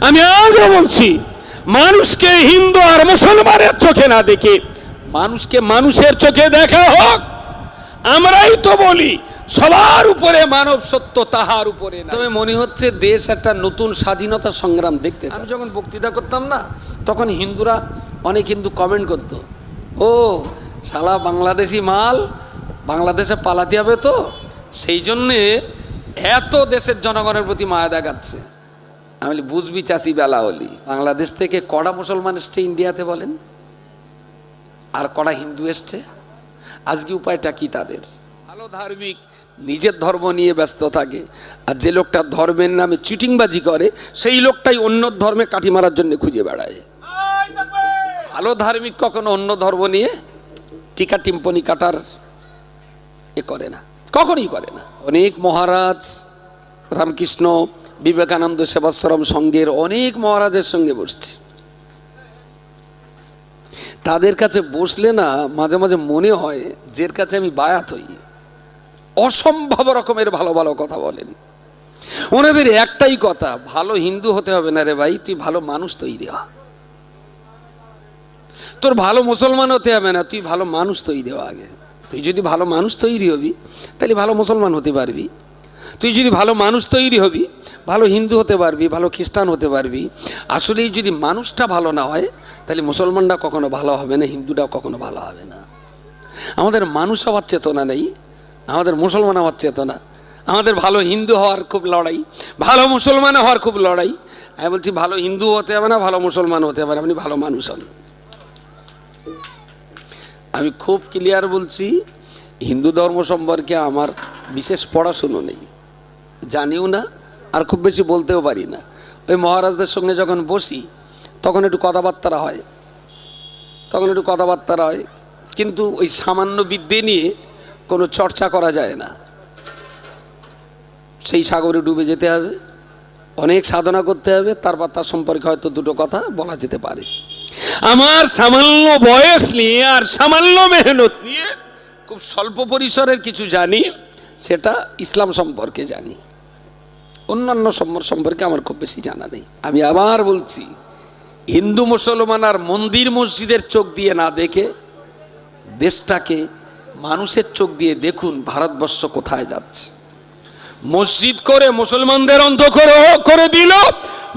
আমি আজও বলছি, মানুষকে হিন্দু আর মুসলমানের চোখে না দেখে মানুষকে মানুষের চোখে দেখা হোক। আমরাই তো বলি সবার উপরে মানব সত্য, তাহার উপরে না। তবে মনে হচ্ছে দেশ একটা নতুন স্বাধীনতা সংগ্রাম দেখতে চায়। আমি যখন বক্তৃতা করতাম না, তখন হিন্দুরা, অনেক হিন্দু কমেন্ট করতো, ও শালা বাংলাদেশি মাল বাংলাদেশে পালাতে হবে, তো সেই জন্যে এত দেশের জনগণের প্রতি মায়া দেখাচ্ছে। আমি বলি, বুঝবি চাষি বেলা হলি, বাংলাদেশ থেকে কড়া মুসলমান এসছে ইন্ডিয়াতে বলেন, আর কড়া হিন্দু এসছে। আজকে উপায়টা কি তাদের? ভালো ধার্মিক নিজের ধর্ম নিয়ে ব্যস্ত থাকে, আর যে লোকটা ধর্মের নামে চিটিংবাজি করে সেই লোকটাই অন্য ধর্মে কাঠি মারার জন্য খুঁজে বেড়ায়। ভালো ধার্মিক কখনো অন্য ধর্ম নিয়ে টিকা টিম্পনি কাটার এ করে না, কখনই করে না। অনেক মহারাজ, রামকৃষ্ণ বিবেকানন্দ সেবাশ্রম সংঘের অনেক মহারাজের সঙ্গে বসছি, তাদের কাছে বসলে না মাঝে মাঝে মনে হয় যের কাছে আমি বায়াত হই, অসম্ভব রকমের ভালো ভালো কথা বলেন। ওনাদের একটাই কথা, ভালো হিন্দু হতে হবে না রে ভাই, তুই ভালো মানুষ তৈরি হ। তোর ভালো মুসলমান হতে হবে না, তুই ভালো মানুষ তৈরি হ আগে। তুই যদি ভালো মানুষ তৈরি হবি তাহলে ভালো মুসলমান হতে পারবি। তুই যদি ভালো মানুষ তৈরি হবি, ভালো হিন্দু হতে পারবি, ভালো খ্রিস্টান হতে পারবি। আসলেই যদি মানুষটা ভালো না হয় তাহলে মুসলমানরা কখনো ভালো হবে না, হিন্দুটাও কখনো ভালো হবে না। আমাদের মানুষ হওয়ার চেতনা নেই, আমাদের মুসলমান হওয়ার চেতনা। আমাদের ভালো হিন্দু হওয়ার খুব লড়াই, ভালো মুসলমান হওয়ার খুব লড়াই। আমি বলছি ভালো হিন্দু হতে হবে না, ভালো মুসলমান হতে হবে না, আপনি ভালো মানুষ হন। আমি খুব ক্লিয়ার বলছি, হিন্দু ধর্ম সম্পর্কে আমার বিশেষ পড়াশুনো নেই, জানিও না, আর খুব বেশি বলতেও পারি না। ওই মহারাজদের সঙ্গে যখন বসি তখন একটু কথাবার্তা হয়, কিন্তু ওই সামান্য বিদ্যে নিয়ে কোনো চর্চা করা যায় না। সেই সাগরে ডুবে যেতে হবে, অনেক সাধনা করতে হবে, তারপর তার সম্পর্কে হয়তো দুটো কথা বলা যেতে পারে। আমার সামান্য বয়স নিয়ে আর সামান্য মেহনত নিয়ে খুব স্বল্প পরিসরের কিছু জানি, সেটা ইসলাম সম্পর্কে জানি। অন্যান্য সম্পর্কে আমার খুব বেশি জানা নেই। আমি আবার বলছি, হিন্দু মুসলমান আর মন্দির মসজিদের চোখ দিয়ে না দেখে দেশটাকে মানুষের চোখ দিয়ে দেখুন, ভারতবর্ষ কোথায় যাচ্ছে। মসজিদ করে মুসলমানদের অন্ধ করে দিল,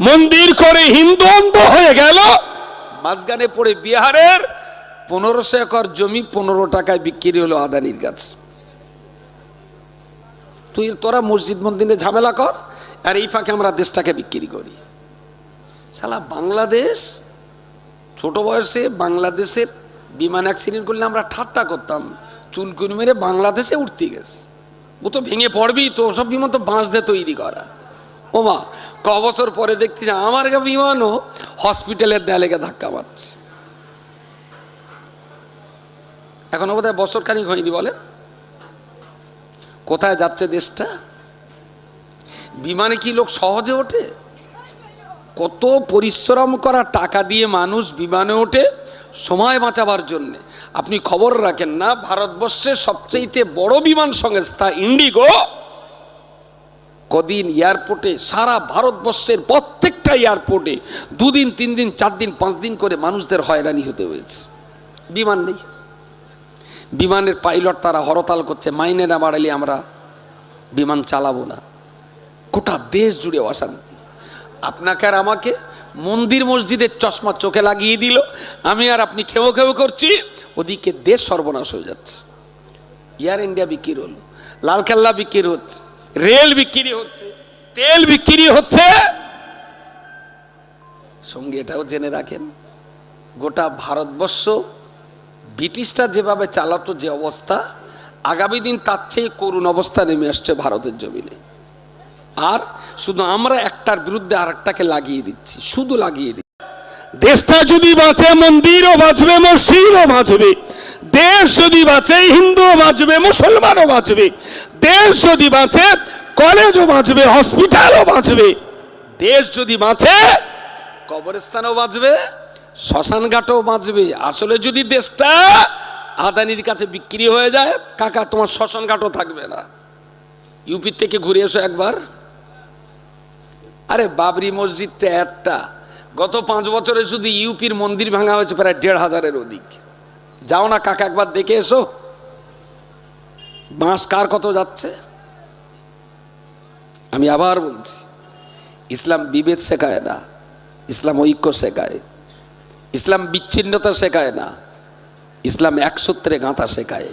মন্দির করে হিন্দু অন্ধ হয়ে গেল। মাঝখানে পড়ে বিহারের 1500 একর জমি 15 টাকায় বিক্রি হলো আদানির কাছে। তোরা মসজিদ মন্দিরে ঝামেলা কর, আর এই ফাঁকে আমরা দেশটাকে বিক্রি করি। শালা বাংলাদেশ, ছোট বয়সে বাংলাদেশের বিমান অ্যাক্সিডেন্ট করলে আমরা ঠাট্টা করতাম, চুলকুনি মেরে বাংলাদেশে উঠতে গেছে, ও তো ভেঙে পড়বি, তো সব বিমান তো বাঁশ দিয়ে তৈরি করা। ও মা, ক বছর পরে দেখছি আমার বিমানও হসপিটালের দেয়ালেকে ধাক্কা মারছে। এখনো বোধহয় বছর খানিক হয়নি, বলে কোথায় যাচ্ছে দেশটা? বিমানে কি লোক সহজে ওঠে? কত পরিশ্রম করা টাকা দিয়ে মানুষ বিমানে ওঠে সময় বাঁচাবার জন্যে। আপনি খবর রাখেন না, ভারতবর্ষের সবচেয়ে বড় বিমান সংস্থা ইন্ডিগো কদিন এয়ারপোর্টে, সারা ভারতবর্ষের প্রত্যেকটা এয়ারপোর্টে 2 দিন 3 দিন 4 দিন 5 দিন করে মানুষদের হয়রানি হতে হয়েছে। বিমান নেই, বিমানের পাইলট তারা হরতাল করছে, মাইনে না বাড়ালে আমরা বিমান চালাবো না। গোটা দেশ জুড়ে অশান্তি। আপনাকে আর আমাকে মন্দির মসজিদের চশমা চোখে লাগিয়ে দিল, আমি আর আপনি খেও করছি, ওদিকে দেশ সর্বনাশ হয়ে যাচ্ছে। এয়ার ইন্ডিয়া বিক্রি হলো, লালকেল্লা বিক্রি হচ্ছে, রেল বিক্রি হচ্ছে, তেল বিক্রি হচ্ছে। সঙ্গে এটাও জেনে রাখেন, গোটা ভারতবর্ষ ব্রিটিশরা যেভাবে চালাতো, যে অবস্থা, আগামী দিন তার চেয়ে করুণ অবস্থা নেমে আসছে ভারতের জমিনে। আর শুধু আমরা একটার বিরুদ্ধে আরেকটাকে লাগিয়ে দিচ্ছি, শুধু লাগিয়ে দিচ্ছি। দেশটা যদি বাঁচে, মন্দিরও বাঁচবে, মসজিদও বাঁচবে। দেশ যদি বাঁচে, হিন্দুও বাঁচবে, মুসলমানও বাঁচবে। দেশ যদি বাঁচে, কলেজও বাঁচবে, হসপিটালও বাঁচবে। দেশ যদি বাঁচে, কবরস্থানও বাঁচবে, শ্মশানঘাটও বাঁচবে। আসলে যদি দেশটা আদানির কাছে বিক্রি হয়ে যায়, কাকা তোমার শ্মশানঘাটও থাকবে না। ইউপি থেকে ঘুরে এসো একবার, আরে বাবরি মসজিদটা একটা, গত 5 বছরে শুধু ইউপির মন্দির ভাঙা হয়েছে প্রায় 1,500-এর অধিক। যাও না কাকা, একবার দেখে এসো বাঁশ কার কত যাচ্ছে। আমি আবার বলছি, ইসলাম বিভেদ শেখায় না, ইসলাম ঐক্য শেখায়। ইসলাম বিচ্ছিন্নতা শেখায় না, ইসলাম এক সূত্রে গাঁথা শেখায়।